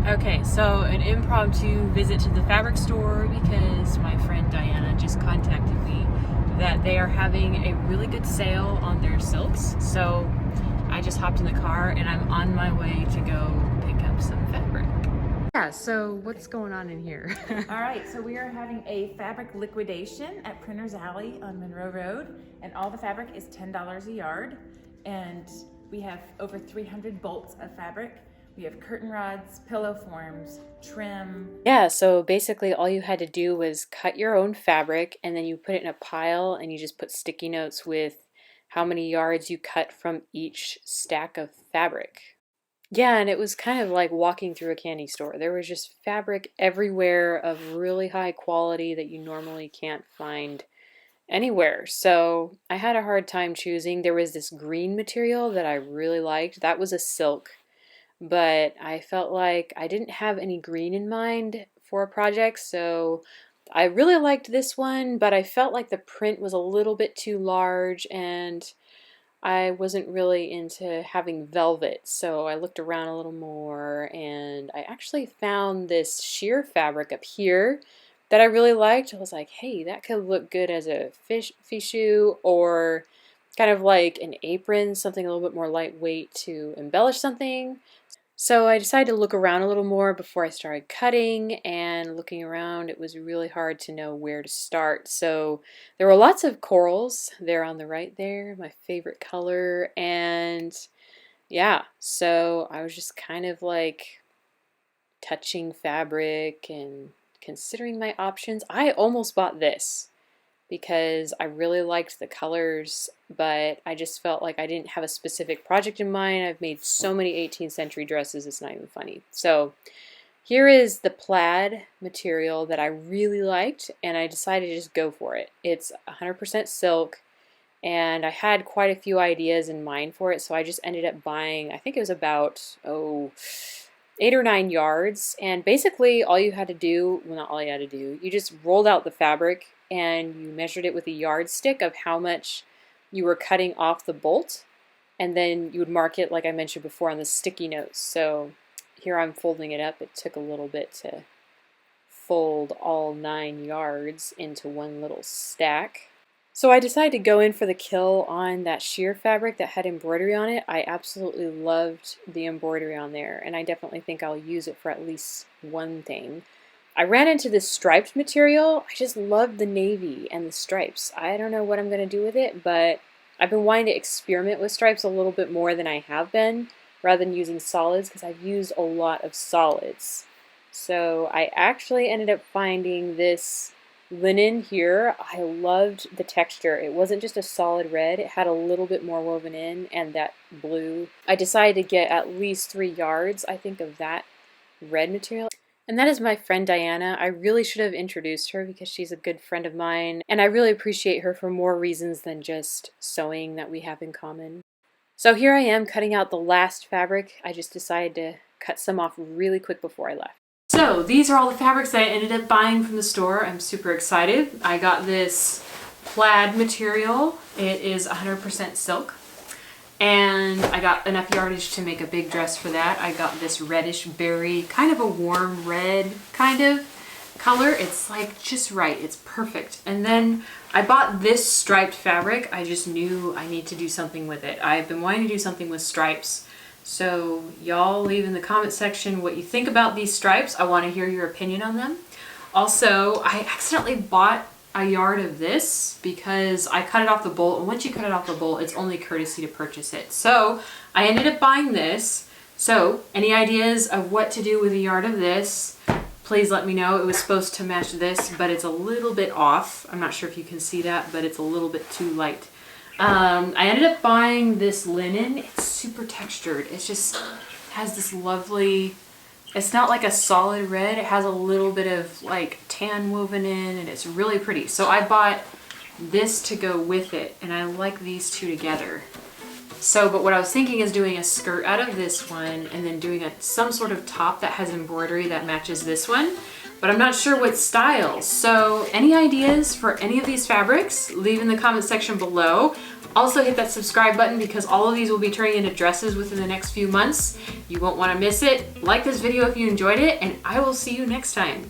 Okay, so an impromptu visit to the fabric store because my friend Diana just contacted me that they are having a really good sale on their silks. So I just hopped in the car and I'm on my way to go pick up some fabric. Yeah, so what's going on in here? All right, so we are having a fabric liquidation at Printer's Alley on Monroe Road, and all the fabric is $10 a yard. And we have over 300 bolts of fabric. We have curtain rods, pillow forms, trim. Yeah, so basically all you had to do was cut your own fabric and then you put it in a pile and you just put sticky notes with how many yards you cut from each stack of fabric. Yeah, and it was kind of like walking through a candy store. There was just fabric everywhere of really high quality that you normally can't find anywhere. So I had a hard time choosing. There was this green material that I really liked. That was a silk, but I felt like I didn't have any green in mind for a project, so I really liked this one, but I felt like the print was a little bit too large and I wasn't really into having velvet, so I looked around a little more and I actually found this sheer fabric up here that I really liked. I was like, hey, that could look good as a fichu or kind of like an apron, something a little bit more lightweight to embellish something. So I decided to look around a little more before I started cutting, and looking around it was really hard to know where to start. So there were lots of corals there on the right there, my favorite color, and yeah, so I was just kind of like touching fabric and considering my options. I almost bought this because I really liked the colors, but I just felt like I didn't have a specific project in mind. I've made so many 18th century dresses, it's not even funny. So here is the plaid material that I really liked, and I decided to just go for it. It's 100% silk, and I had quite a few ideas in mind for it, so I just ended up buying, I think it was about, 8 or 9 yards, and basically all you had to do, well, not all you had to do, you just rolled out the fabric and you measured it with a yardstick of how much you were cutting off the bolt, and then you would mark it, like I mentioned before, on the sticky notes. So here I'm folding it up. It took a little bit to fold all 9 yards into one little stack. So I decided to go in for the kill on that sheer fabric that had embroidery on it. I absolutely loved the embroidery on there, and I definitely think I'll use it for at least one thing. I ran into this striped material. I just loved the navy and the stripes. I don't know what I'm going to do with it, but I've been wanting to experiment with stripes a little bit more than I have been, rather than using solids, because I've used a lot of solids. So I actually ended up finding this linen here. I loved the texture. It wasn't just a solid red. It had a little bit more woven in, and that blue. I decided to get at least 3 yards, I think, of that red material. And that is my friend Diana. I really should have introduced her because she's a good friend of mine, and I really appreciate her for more reasons than just sewing that we have in common. So here I am cutting out the last fabric. I just decided to cut some off really quick before I left. So these are all the fabrics that I ended up buying from the store. I'm super excited. I got this plaid material. It is 100% silk. And I got enough yardage to make a big dress for that. I got this reddish berry, kind of a warm red kind of color. It's like just right, it's perfect. And then I bought this striped fabric. I just knew I need to do something with it. I've been wanting to do something with stripes. So y'all leave in the comment section what you think about these stripes. I want to hear your opinion on them. Also, I accidentally bought a yard of this because I cut it off the bolt, and once you cut it off the bolt, it's only courtesy to purchase it. So I ended up buying this. So any ideas of what to do with a yard of this, please let me know. It was supposed to match this, but it's a little bit off. I'm not sure if you can see that, but it's a little bit too light. I ended up buying this linen. It's super textured. It just has this lovely, it's not like a solid red. It has a little bit of like tan woven in, and it's really pretty. So I bought this to go with it, and I like these two together. So, but what I was thinking is doing a skirt out of this one and then doing some sort of top that has embroidery that matches this one. But I'm not sure what styles. So any ideas for any of these fabrics, leave in the comment section below. Also hit that subscribe button because all of these will be turning into dresses within the next few months. You won't want to miss it. Like this video if you enjoyed it, and I will see you next time.